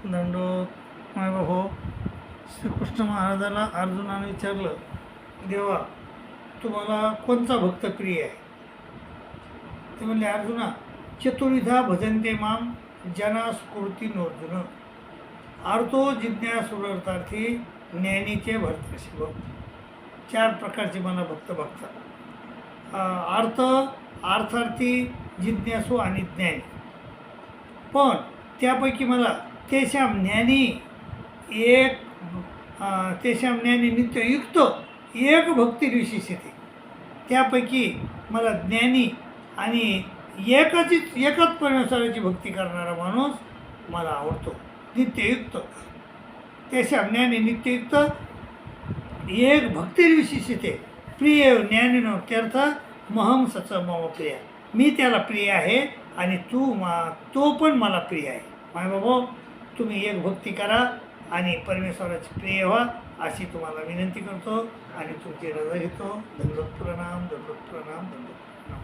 दंडोत माय बाबा. श्रीकृष्ण महाराजाला अर्जुनाने विचारलं, देवा तुम्हाला कोणता भक्त प्रिय आहे? ते म्हणले, अर्जुना चतुर्विधा भजन्ते माम जना स्फूर्ती नोर्जुन. आर्तो जिज्ञासुरर्थार्थी ज्ञानीचे भरते शिव. 4 प्रकारचे मला भक्त बघतात. अर्थ, अर्थार्थी, जिज्ञासू आणि ज्ञानी. पण त्यापैकी मला तेषां ज्ञानी नित्ययुक्त एक भक्तिर्विशेषते. त्यापैकी मला ज्ञानी आणि एकच परमेश्वराची भक्ती करणारा माणूस मला आवडतो. नित्ययुक्त तेषां ज्ञानी नित्ययुक्त एक भक्तिर्विशेषते. प्रिय ज्ञानीनो त्यर्थ महम सच मम प्रिय. मी त्याला प्रिय आहे आणि तो पण मला प्रिय आहे. माय बाबा तुम्ही एक भक्ती करा आणि परमेश्वराची प्रिय व्हा अशी तुम्हाला विनंती करतो आणि तुमची रजा घेतो. दंडोत प्रणाम, दंडोत प्रणाम, दंडोत प्रणाम.